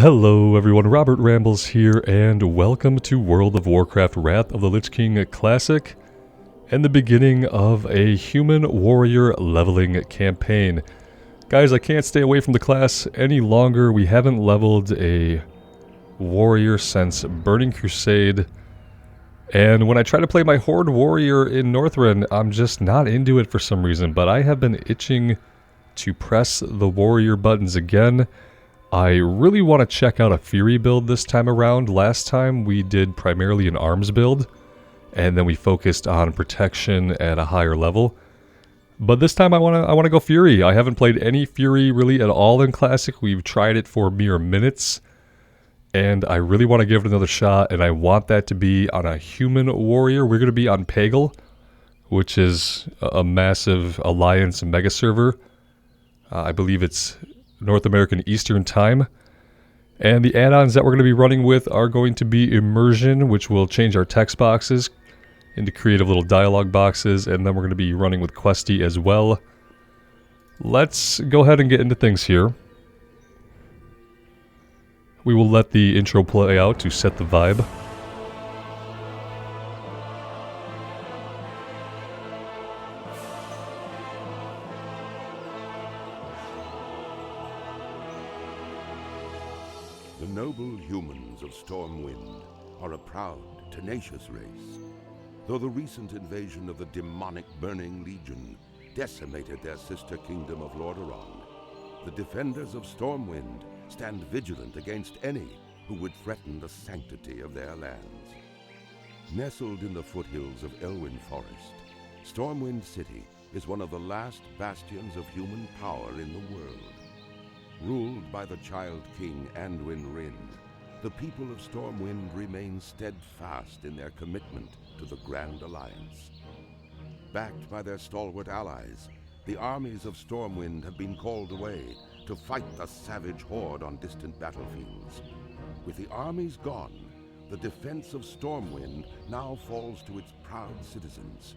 Hello everyone, Robert Rambles here, and welcome to World of Warcraft Wrath of the Lich King Classic, and the beginning of a human warrior leveling campaign. Guys, I can't stay away from the class any longer. We haven't leveled a warrior since Burning Crusade, and when I try to play my Horde warrior in Northrend, I'm just not into it for some reason, but I have been itching to press the warrior buttons again. I really want to check out a Fury build this time around. Last time we did primarily an arms build, and then we focused on protection at a higher level. But this time I want to go Fury. I haven't played any Fury really at all in Classic. We've tried it for mere minutes, and I really want to give it another shot, and I want that to be on a human warrior. We're going to be on Pagel, which is a massive Alliance mega server. I believe it's North American Eastern Time. And the add-ons that we're going to be running with are going to be Immersion, which will change our text boxes into creative little dialogue boxes, and then we're going to be running with Questy as well. Let's go ahead and get into things here. We will let the intro play out to set the vibe. The noble humans of Stormwind are a proud, tenacious race. Though the recent invasion of the demonic Burning Legion decimated their sister kingdom of Lordaeron, the defenders of Stormwind stand vigilant against any who would threaten the sanctity of their lands. Nestled in the foothills of Elwyn Forest, Stormwind City is one of the last bastions of human power in the world. Ruled by the Child King Anduin Wrynn, the people of Stormwind remain steadfast in their commitment to the Grand Alliance. Backed by their stalwart allies, the armies of Stormwind have been called away to fight the savage horde on distant battlefields. With the armies gone, the defense of Stormwind now falls to its proud citizens.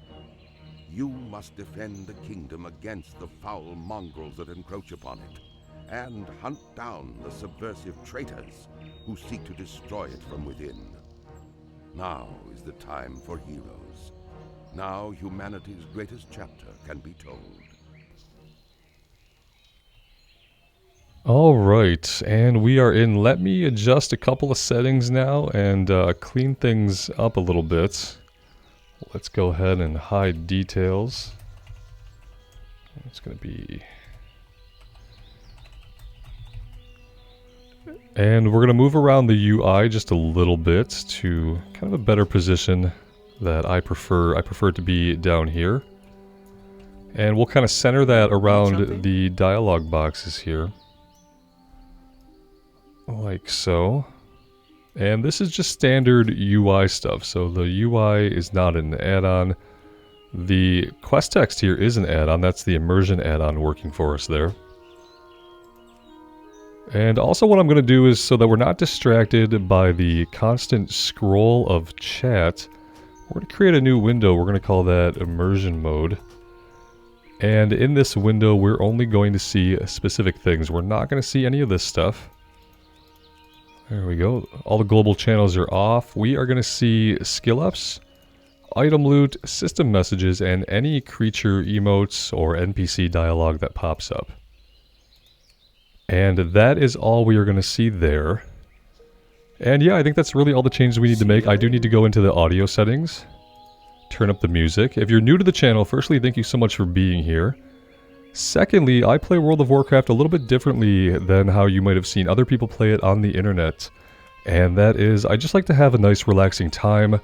You must defend the kingdom against the foul mongrels that encroach upon it, and hunt down the subversive traitors who seek to destroy it from within. Now is the time for heroes. Now humanity's greatest chapter can be told. Alright, and we are in. Let me adjust a couple of settings now and clean things up a little bit. Let's go ahead and hide details. It's going to be... And we're going to move around the UI just a little bit to kind of a better position that I prefer. I prefer it to be down here. And we'll kind of center that around the dialogue boxes here. Like so. And this is just standard UI stuff, so the UI is not an add-on. The quest text here is an add-on. That's the immersion add-on working for us there. And also what I'm going to do is, so that we're not distracted by the constant scroll of chat, we're going to create a new window. We're going to call that immersion mode. And in this window, we're only going to see specific things. We're not going to see any of this stuff. There we go. All the global channels are off. We are going to see skill ups, item loot, system messages, and any creature emotes or NPC dialogue that pops up. And that is all we are going to see there. And yeah, I think that's really all the changes we need to make. I do need to go into the audio settings, turn up the music. If you're new to the channel, firstly, thank you so much for being here. Secondly, I play World of Warcraft a little bit differently than how you might have seen other people play it on the internet. And that is, I just like to have a nice relaxing time.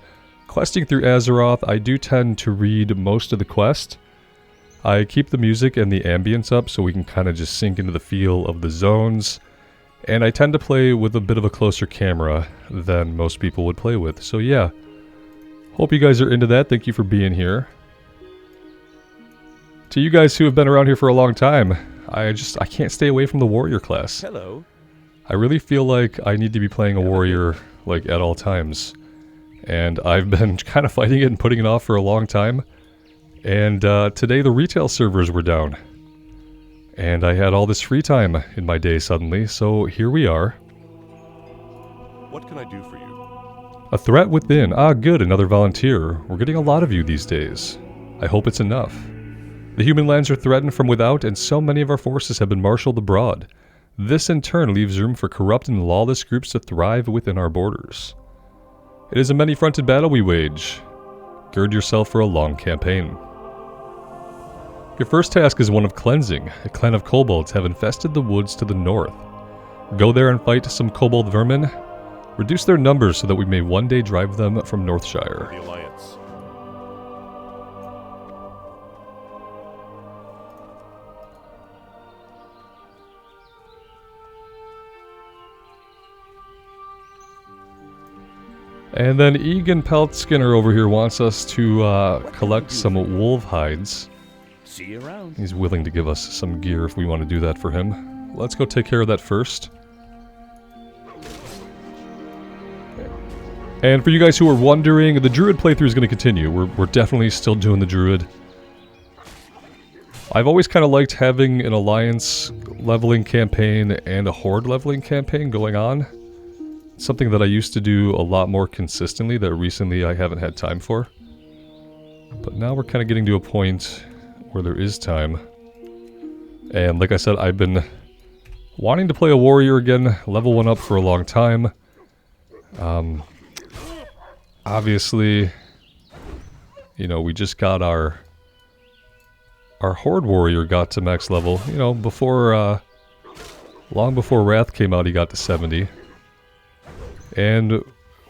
Questing through Azeroth, I do tend to read most of the quest. I keep the music and the ambience up so we can kind of just sink into the feel of the zones. And I tend to play with a bit of a closer camera than most people would play with. So yeah, hope you guys are into that. Thank you for being here. To you guys who have been around here for a long time, I can't stay away from the warrior class. Hello. I really feel like I need to be playing a warrior like at all times. And I've been kind of fighting it and putting it off for a long time. And today the retail servers were down. And I had all this free time in my day suddenly, so here we are. What can I do for you? A threat within. Ah, good, another volunteer. We're getting a lot of you these days. I hope it's enough. The human lands are threatened from without, and so many of our forces have been marshaled abroad. This in turn leaves room for corrupt and lawless groups to thrive within our borders. It is a many-fronted battle we wage. Gird yourself for a long campaign. Your first task is one of cleansing. A clan of kobolds have infested the woods to the north. Go there and fight some kobold vermin. Reduce their numbers so that we may one day drive them from Northshire. The Alliance. And then Egan Peltskinner over here wants us to collect some wolf hides. See you around. He's willing to give us some gear if we want to do that for him. Let's go take care of that first. And for you guys who are wondering, the Druid playthrough is going to continue. We're definitely still doing the Druid. I've always kind of liked having an Alliance leveling campaign and a Horde leveling campaign going on. Something that I used to do a lot more consistently that recently I haven't had time for. But now we're kind of getting to a point where there is time. And like I said, I've been wanting to play a warrior again, level 1 up for a long time. Obviously, you know, we just got our Horde warrior got to max level. You know, before, long before Wrath came out, he got to 70. And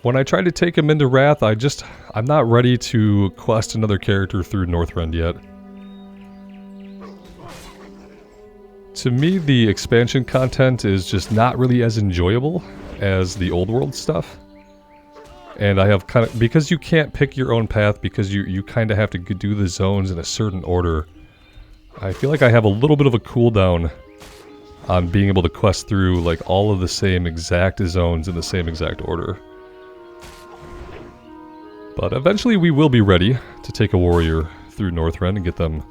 when I tried to take him into Wrath, I'm not ready to quest another character through Northrend yet. To me, the expansion content is just not really as enjoyable as the old world stuff. And I have kind of, because you can't pick your own path, because you kind of have to do the zones in a certain order, I feel like I have a little bit of a cooldown on being able to quest through like all of the same exact zones in the same exact order. But eventually we will be ready to take a warrior through Northrend and get them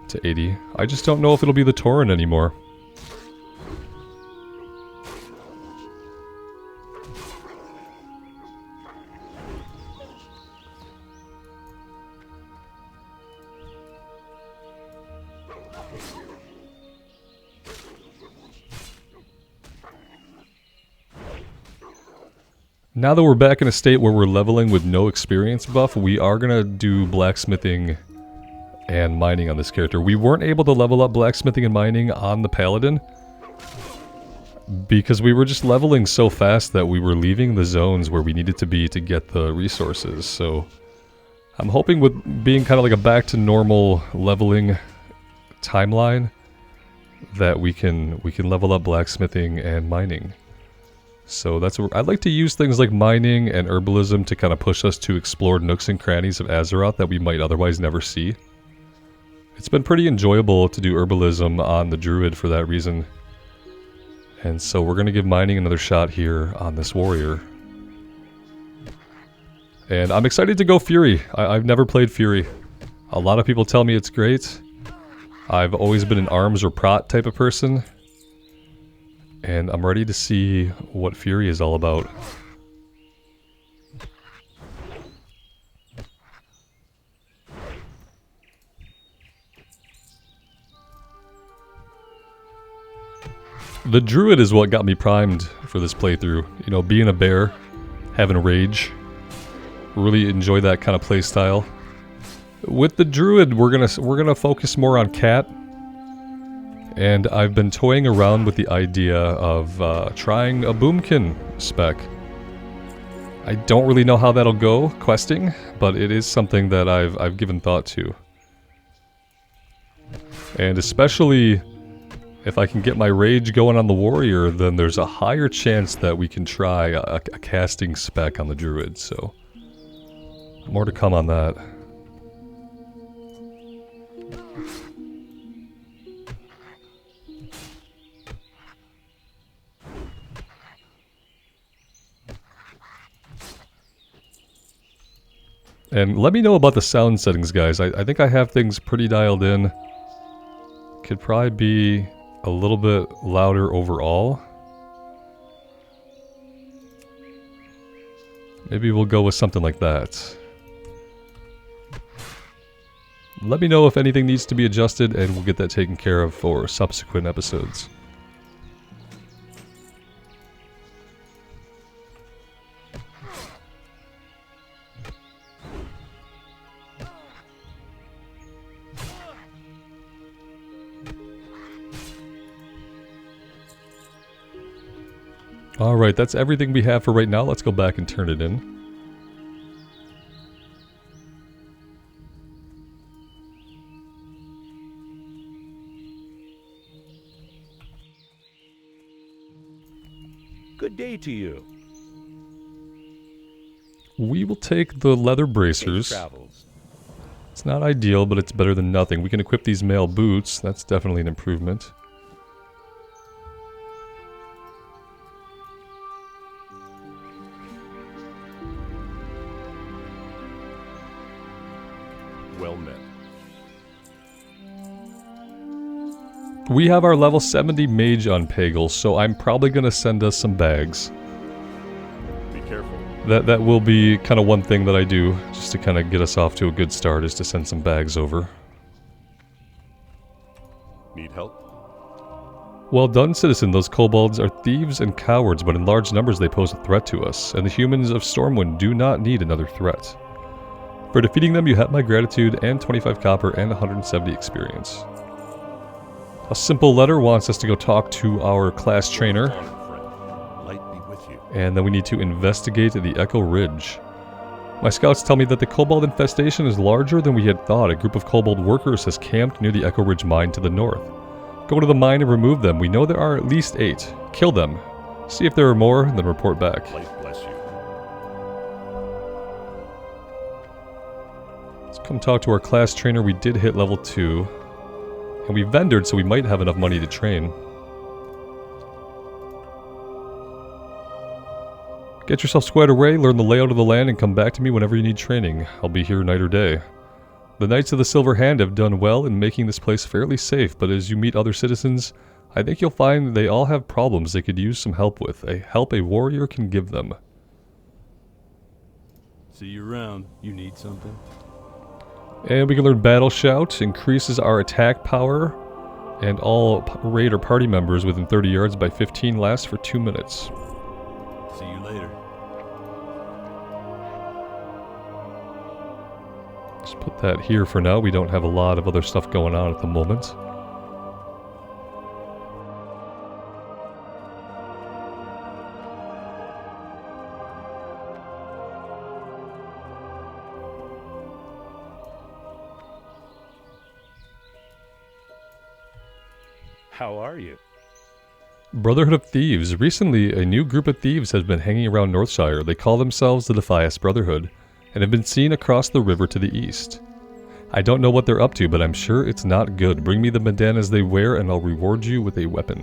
to 80. I just don't know if it'll be the Tauren anymore. Now that we're back in a state where we're leveling with no experience buff, we are going to do blacksmithing and mining on this character. We weren't able to level up blacksmithing and mining on the Paladin because we were just leveling so fast that we were leaving the zones where we needed to be to get the resources. So I'm hoping with being kind of like a back to normal leveling timeline that we can level up blacksmithing and mining. So that's what I'd like to use things like mining and herbalism to kind of push us to explore nooks and crannies of Azeroth that we might otherwise never see. It's been pretty enjoyable to do herbalism on the Druid for that reason. And so we're going to give mining another shot here on this warrior. And I'm excited to go Fury. I've never played Fury. A lot of people tell me it's great. I've always been an arms or prot type of person. And I'm ready to see what Fury is all about. The Druid is what got me primed for this playthrough. You know, being a bear, having rage. Really enjoy that kind of play style. With the Druid, we're gonna focus more on Cat. And I've been toying around with the idea of trying a Boomkin spec. I don't really know how that'll go, questing, but it is something that I've given thought to. And especially if I can get my rage going on the warrior, then there's a higher chance that we can try a casting spec on the Druid, so more to come on that. And let me know about the sound settings, guys. I think I have things pretty dialed in. Could probably be a little bit louder overall. Maybe we'll go with something like that. Let me know if anything needs to be adjusted, and we'll get that taken care of for subsequent episodes. Alright, that's everything we have for right now. Let's go back and turn it in. Good day to you. We will take the leather bracers. Safe travels. It's not ideal, but it's better than nothing. We can equip these mail boots. That's definitely an improvement. Well met. We have our level 70 mage on Pagel, so I'm probably going to send us some bags. Be careful. That will be kind of one thing that I do, just to kind of get us off to a good start, is to send some bags over. Need help? Well done, citizen. Those kobolds are thieves and cowards, but in large numbers they pose a threat to us, and the humans of Stormwind do not need another threat. For defeating them, you have my gratitude and 25 copper and 170 experience. A simple letter wants us to go talk to our class trainer, Light be with you. and then we need to investigate the Echo Ridge. My scouts tell me that the kobold infestation is larger than we had thought. A group of kobold workers has camped near the Echo Ridge mine to the north. Go to the mine and remove them. We know there are at least 8. Kill them. See if there are more, then report back. Light bless you. Let's come talk to our class trainer. We did hit level 2. And we vendored, so we might have enough money to train. Get yourself squared away, learn the layout of the land, and come back to me whenever you need training. I'll be here night or day. The Knights of the Silver Hand have done well in making this place fairly safe, but as you meet other citizens, I think you'll find they all have problems they could use some help with. Help a warrior can give them. See you around. You need something? And we can learn Battle Shout, increases our attack power, and all raid or party members within 30 yards by 15 lasts for 2 minutes. See you later. Just put that here for now. We don't have a lot of other stuff going on at the moment. How are you? Brotherhood of Thieves. Recently, a new group of thieves has been hanging around Northshire. They call themselves the Defias Brotherhood, and have been seen across the river to the east. I don't know what they're up to, but I'm sure it's not good. Bring me the bandanas they wear, and I'll reward you with a weapon.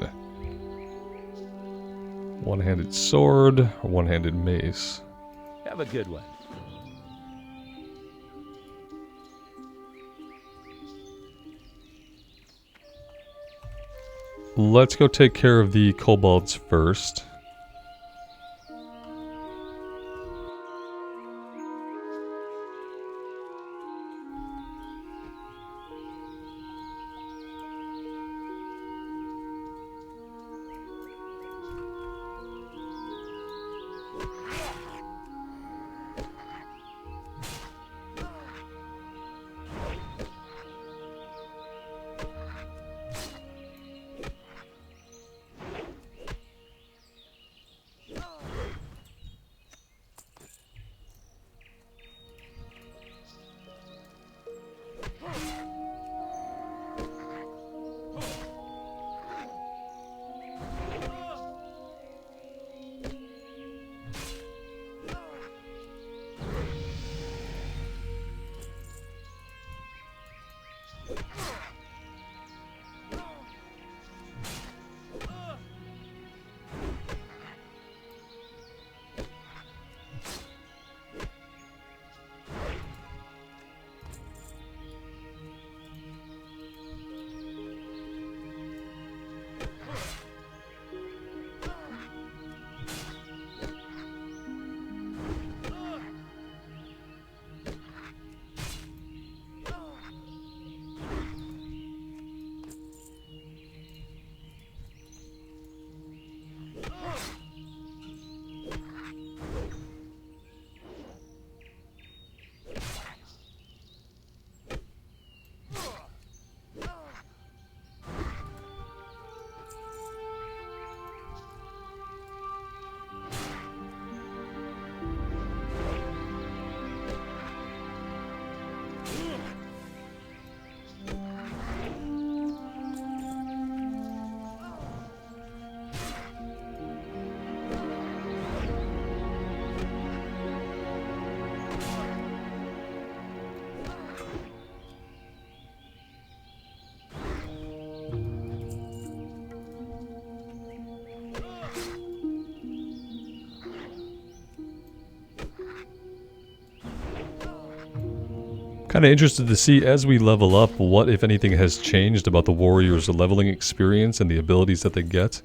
One-handed sword, or one-handed mace. Have a good one. Let's go take care of the kobolds first. Kind of interested to see as we level up what, if anything, has changed about the warrior's leveling experience and the abilities that they get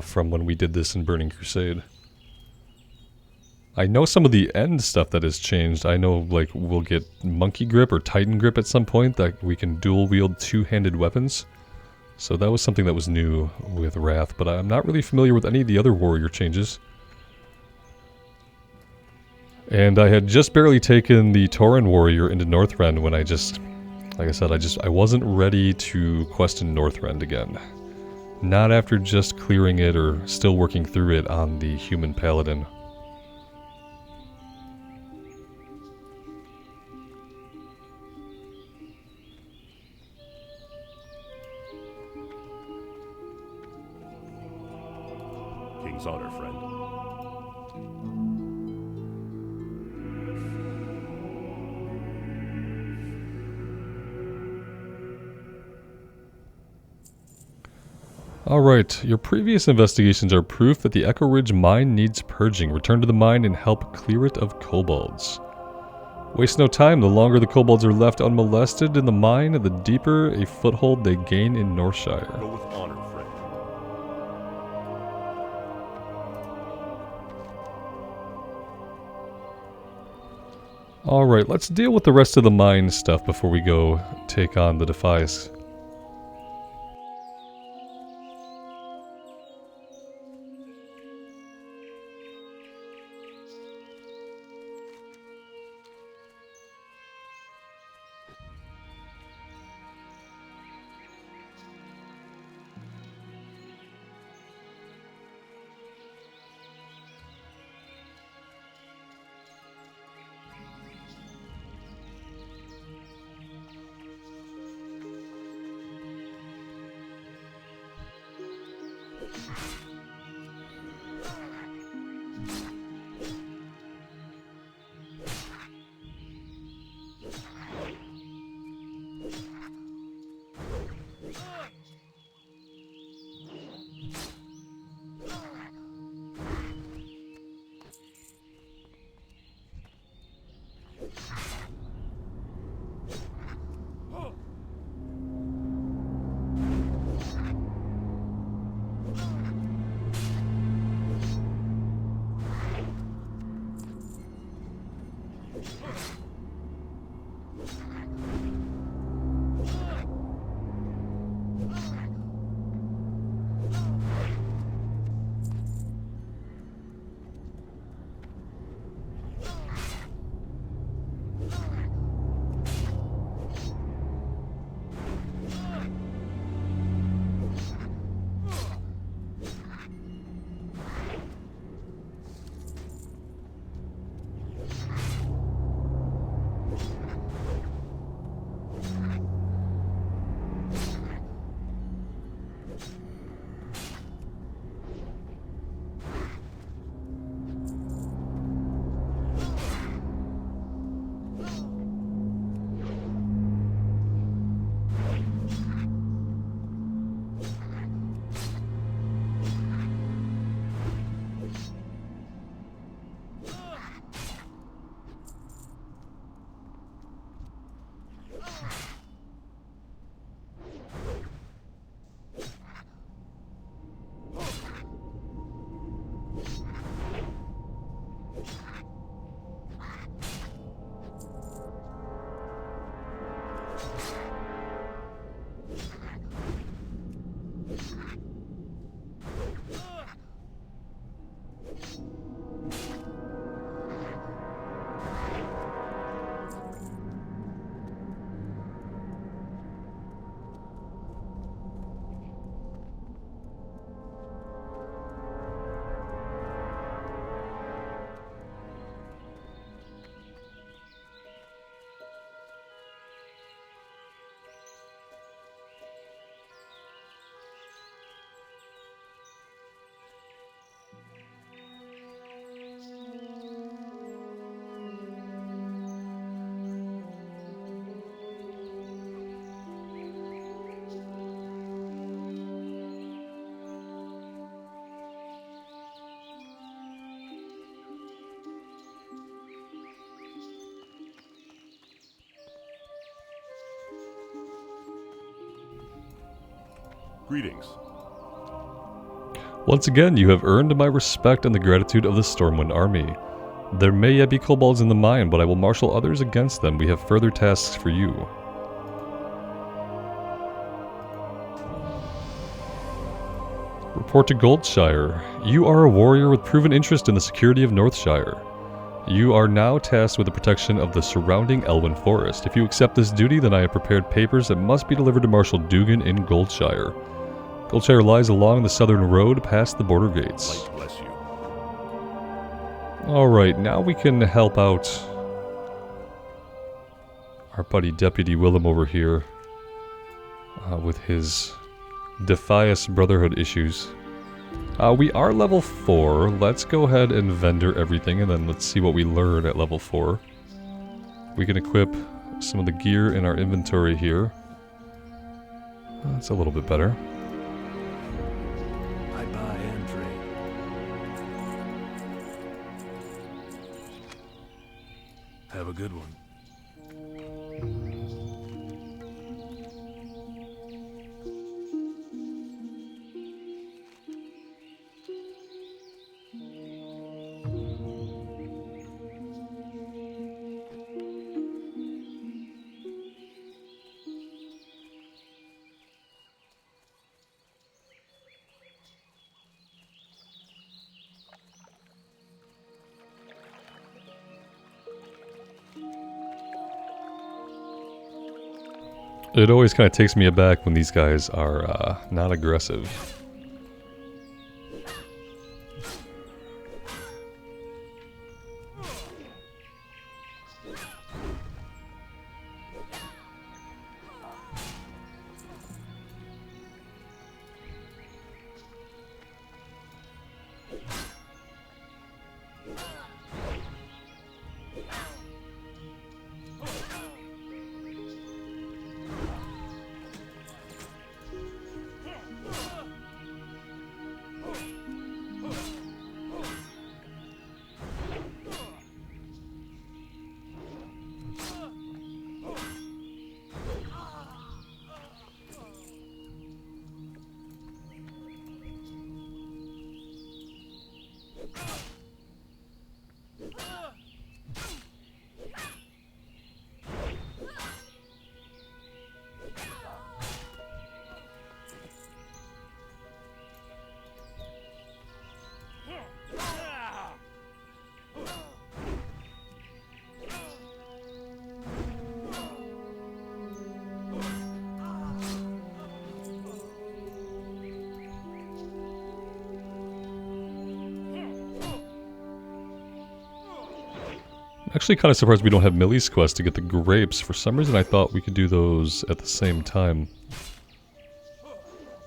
from when we did this in Burning Crusade. I know some of the end stuff that has changed. I know, like, we'll get Monkey Grip or Titan Grip at some point, that we can dual wield two-handed weapons. So that was something that was new with Wrath, but I'm not really familiar with any of the other warrior changes. And I had just barely taken the Tauren warrior into Northrend when I just, like I said, I wasn't ready to quest in Northrend again. Not after just clearing it or still working through it on the human paladin. King's honor, friend. Alright, your previous investigations are proof that the Echo Ridge mine needs purging. Return to the mine and help clear it of kobolds. Waste no time, the longer the kobolds are left unmolested in the mine, the deeper a foothold they gain in Northshire. Go with honor, friend. Alright, let's deal with the rest of the mine stuff before we go take on the Defias. Greetings. Once again, you have earned my respect and the gratitude of the Stormwind Army. There may yet be kobolds in the mine, but I will marshal others against them. We have further tasks for you. Report to Goldshire. You are a warrior with proven interest in the security of Northshire. You are now tasked with the protection of the surrounding Elwyn Forest. If you accept this duty, then I have prepared papers that must be delivered to Marshal Dugan in Goldshire. Goldshire lies along the southern road past the border gates. Light bless you. Alright, now we can help out our buddy Deputy Willem over here with his Defias Brotherhood issues. We are level 4. Let's go ahead and vendor everything, and then let's see what we learn at level 4. We can equip some of the gear in our inventory here. That's a little bit better. I buy and trade. Have a good one. It always kind of takes me aback when these guys are not aggressive. Actually kind of surprised we don't have Millie's quest to get the grapes. For some reason I thought we could do those at the same time.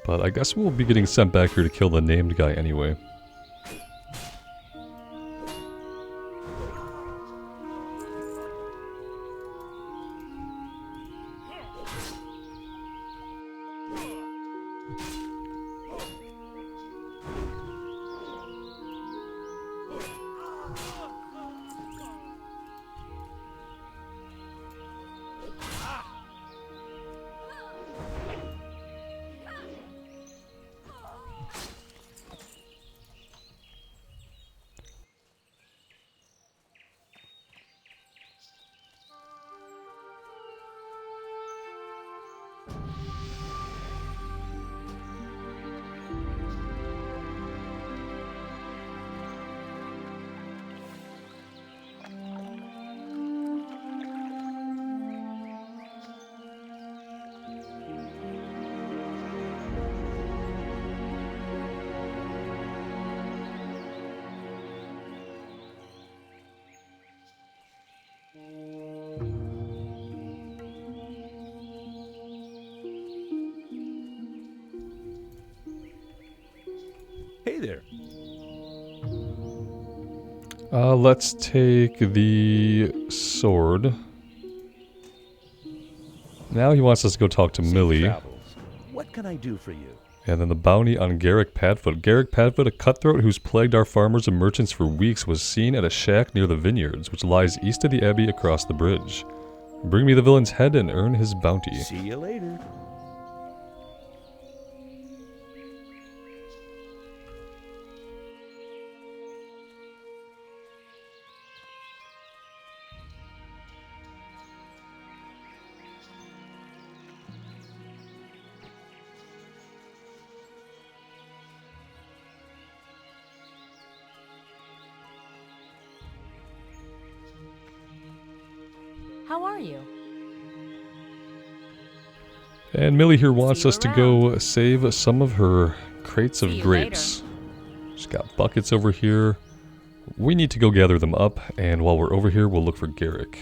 But I guess we'll be getting sent back here to kill the named guy anyway. Hey there. Let's take the sword. Now he wants us to go talk to Millie. Travels. What can I do for you? And then the bounty on Garrick Padfoot. Garrick Padfoot, a cutthroat who's plagued our farmers and merchants for weeks, was seen at a shack near the vineyards, which lies east of the abbey across the bridge. Bring me the villain's head and earn his bounty. See you later. How are you? And Millie here wants See you us to go save some of her crates See of you grapes. She's got buckets over here. We need to go gather them up, and while we're over here, we'll look for Garrick.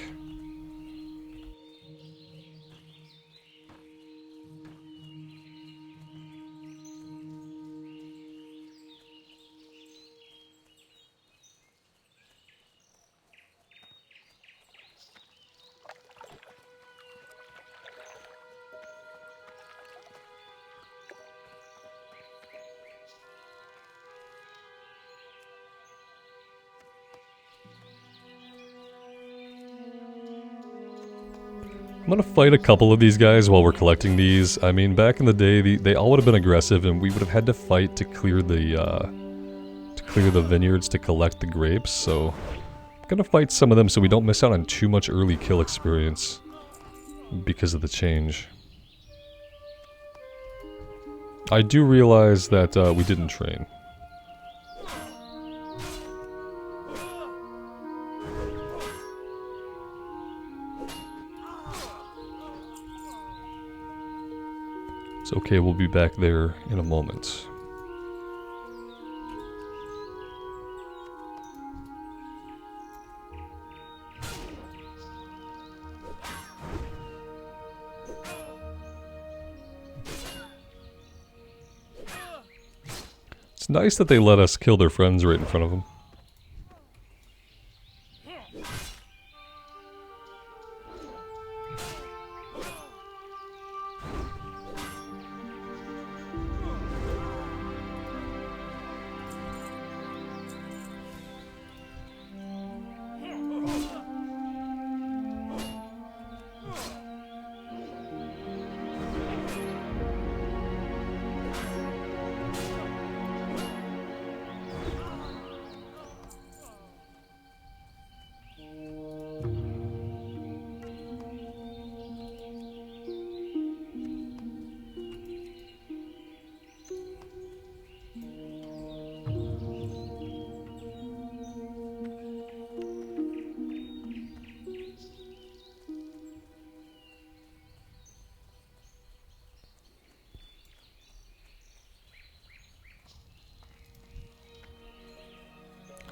I'm gonna fight a couple of these guys while we're collecting these. I mean, back in the day, they all would have been aggressive, and we would have had to fight to clear the vineyards to collect the grapes. So, I'm gonna fight some of them so we don't miss out on too much early kill experience because of the change. I do realize that we didn't train. It's okay, we'll be back there in a moment. It's nice that they let us kill their friends right in front of them.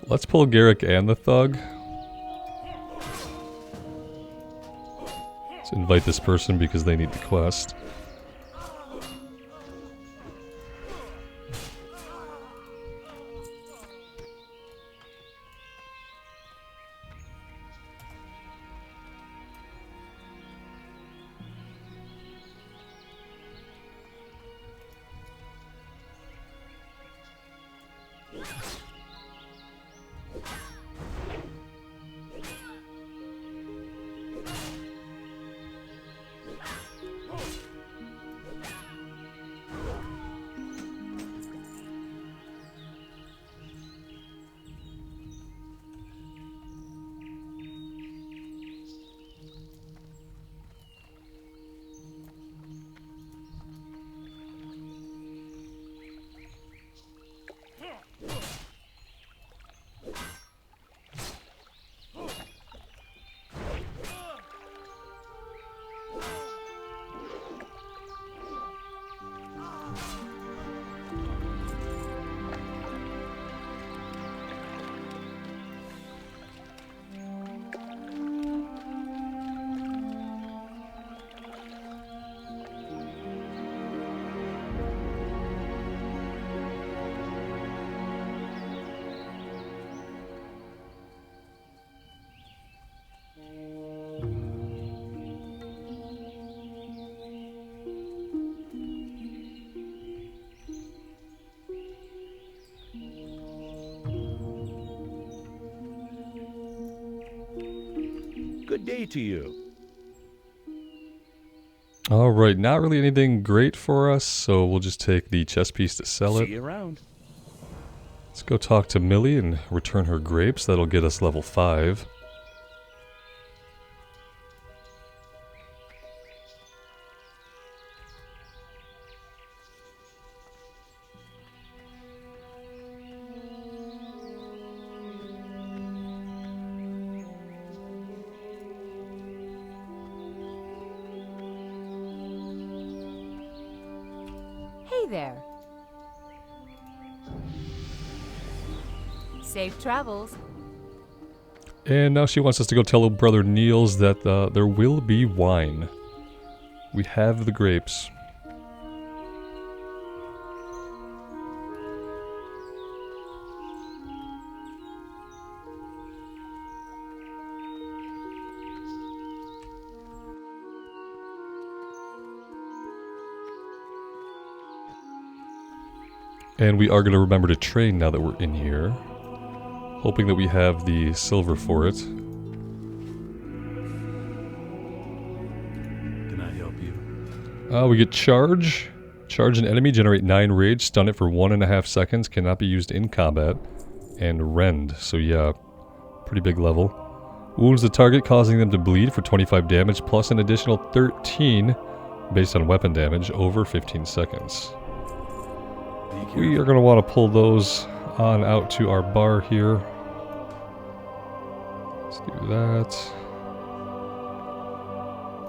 Let's pull Garrick and the thug. Let's invite this person because they need the quest. Good day to you. Alright, not really anything great for us, so we'll just take the chess piece to sell it. See you around. Let's go talk to Millie and return her grapes. That'll get us level 5. there. Safe travels. And now she wants us to go tell brother Niels that there will be wine. We have the grapes. And we are going to remember to train now that we're in here. Hoping that we have the silver for it. Can I help you? We get charge. Charge an enemy, generate 9 rage, stun it for 1.5 seconds, cannot be used in combat. And rend, so yeah, pretty big level. Wounds the target, causing them to bleed for 25 damage, plus an additional 13 based on weapon damage over 15 seconds. We are going to want to pull those on out to our bar here. Let's do that.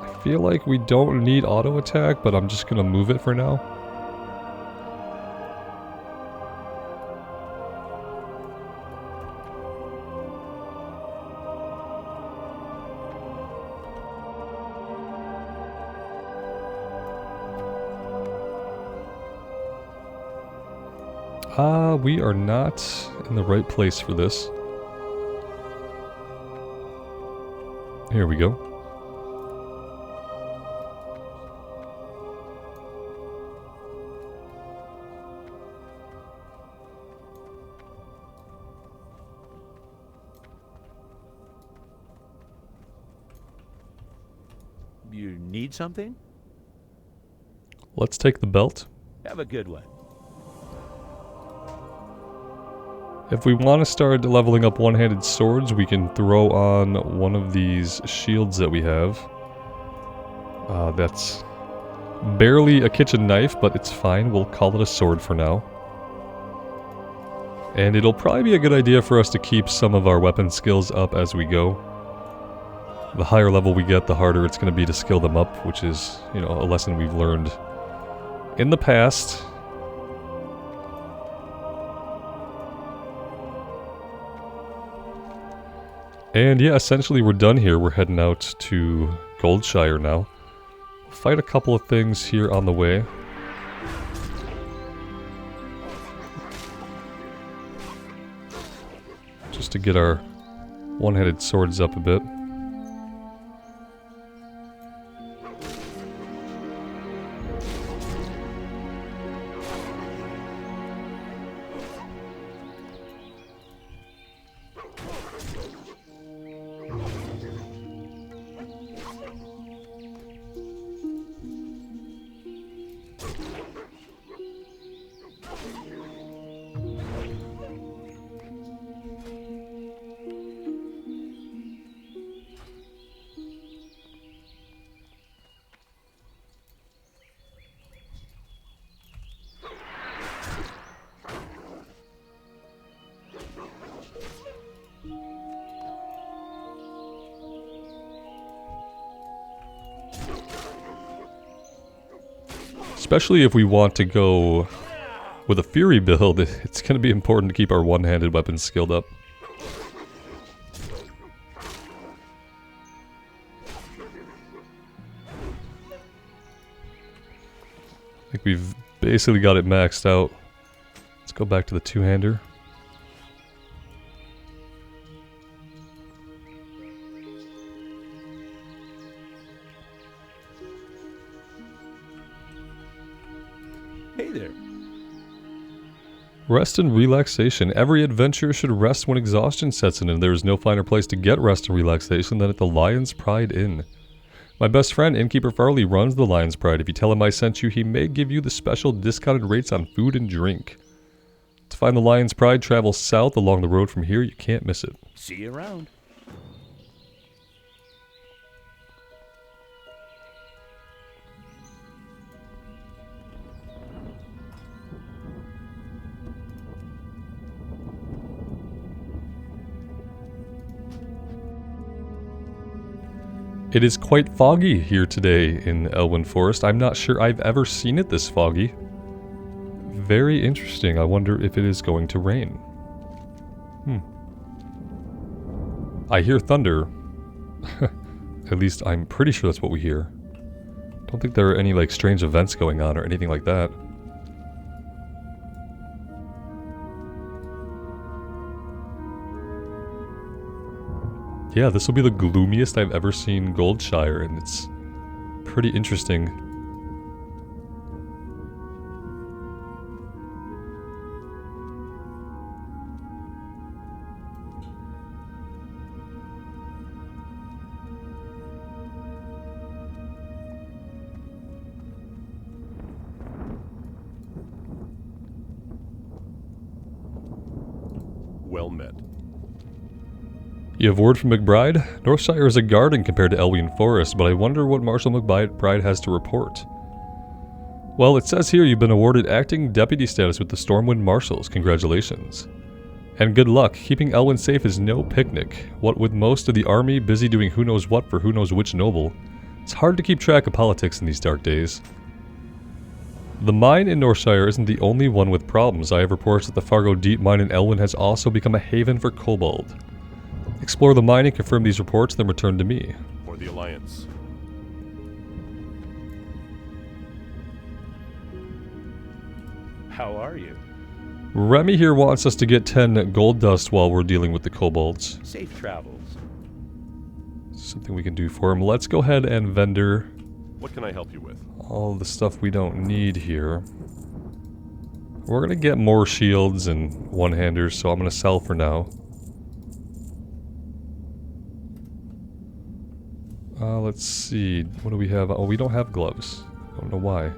I feel like we don't need auto attack, but I'm just going to move it for now. We are not in the right place for this. Here we go. You need something? Let's take the belt. Have a good one. If we want to start leveling up one-handed swords, we can throw on one of these shields that we have. That's barely a kitchen knife, but it's fine. We'll call it a sword for now. And it'll probably be a good idea for us to keep some of our weapon skills up as we go. The higher level we get, the harder it's going to be to skill them up, which is, you know, a lesson we've learned in the past. And yeah, essentially we're done here. We're heading out to Goldshire now. We'll fight a couple of things here on the way. Just to get our one-handed swords up a bit. Especially if we want to go with a Fury build, it's going to be important to keep our one-handed weapons skilled up. I think we've basically got it maxed out. Let's go back to the two-hander. Hey there. Rest and relaxation. Every adventurer should rest when exhaustion sets in, and there is no finer place to get rest and relaxation than at the Lion's Pride Inn. My best friend, Innkeeper Farley, runs the Lion's Pride. If you tell him I sent you, he may give you the special discounted rates on food and drink. To find the Lion's Pride, travel south along the road from here. You can't miss it. See you around. It is quite foggy here today in Elwyn Forest. I'm not sure I've ever seen it this foggy. Very interesting. I wonder if it is going to rain. I hear thunder. At least I'm pretty sure that's what we hear. Don't think there are any like strange events going on or anything like that. Yeah, this will be the gloomiest I've ever seen Goldshire, and it's pretty interesting. Well met. You have word from McBride? Northshire is a garden compared to Elwyn Forest, but I wonder what Marshal McBride has to report. Well, it says here you've been awarded acting deputy status with the Stormwind Marshals. Congratulations. And good luck. Keeping Elwyn safe is no picnic. What with most of the army busy doing who knows what for who knows which noble, it's hard to keep track of politics in these dark days. The mine in Northshire isn't the only one with problems. I have reports that the Fargo Deep mine in Elwyn has also become a haven for kobold. Explore the mine and confirm these reports, then return to me. For the Alliance. How are you? Remy here wants us to get 10 gold dust while we're dealing with the kobolds. Safe travels. Something we can do for him. Let's go ahead and vendor What can I help you with? all the stuff we don't need here. We're gonna get more shields and one-handers, so I'm gonna sell for now. Let's see. What do we have? Oh, we don't have gloves. I don't know why.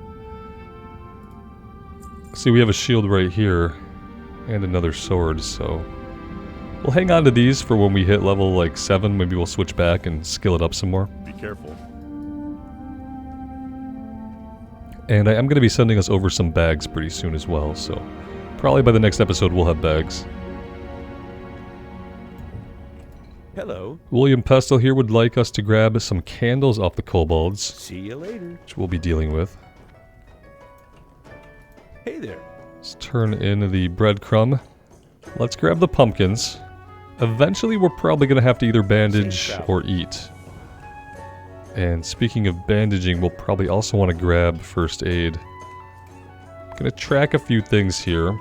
See, we have a shield right here and another sword, so we'll hang on to these for when we hit level like 7. Maybe we'll switch back and skill it up some more. Be careful. And I am going to be sending us over some bags pretty soon as well, so probably by the next episode we'll have bags. Hello. William Pestle here would like us to grab some candles off the kobolds, See you later. which we'll be dealing with. Hey there. Let's turn in the breadcrumb. Let's grab the pumpkins. Eventually we're probably going to have to either bandage or eat. And speaking of bandaging, we'll probably also want to grab first aid. I'm going to track a few things here.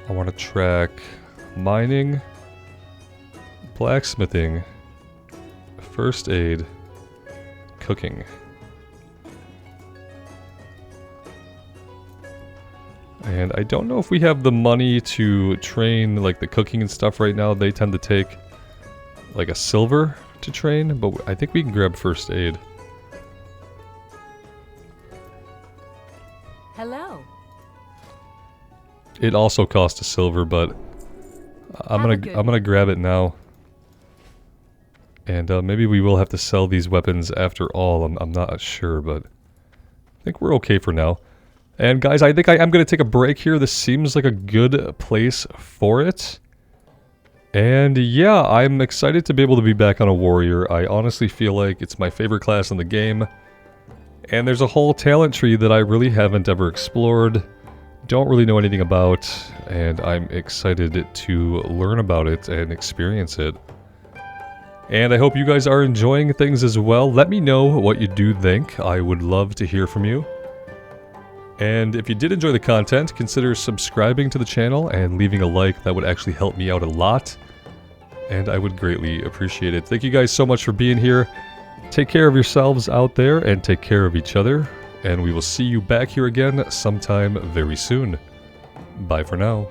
I want to track mining, blacksmithing, first aid, cooking. And I don't know if we have the money to train like the cooking and stuff right now. They tend to take like a silver to train, but I think we can grab first aid. Hello. It also costs a silver, but I'm gonna grab it now. And maybe we will have to sell these weapons after all. I'm not sure, but I think we're okay for now. And guys, I think I am going to take a break here. This seems like a good place for it. And yeah, I'm excited to be able to be back on a warrior. I honestly feel like it's my favorite class in the game. And there's a whole talent tree that I really haven't ever explored, don't really know anything about, and I'm excited to learn about it and experience it. And I hope you guys are enjoying things as well. Let me know what you do think. I would love to hear from you. And if you did enjoy the content, consider subscribing to the channel and leaving a like. That would actually help me out a lot, and I would greatly appreciate it. Thank you guys so much for being here. Take care of yourselves out there and take care of each other, and we will see you back here again sometime very soon. Bye for now.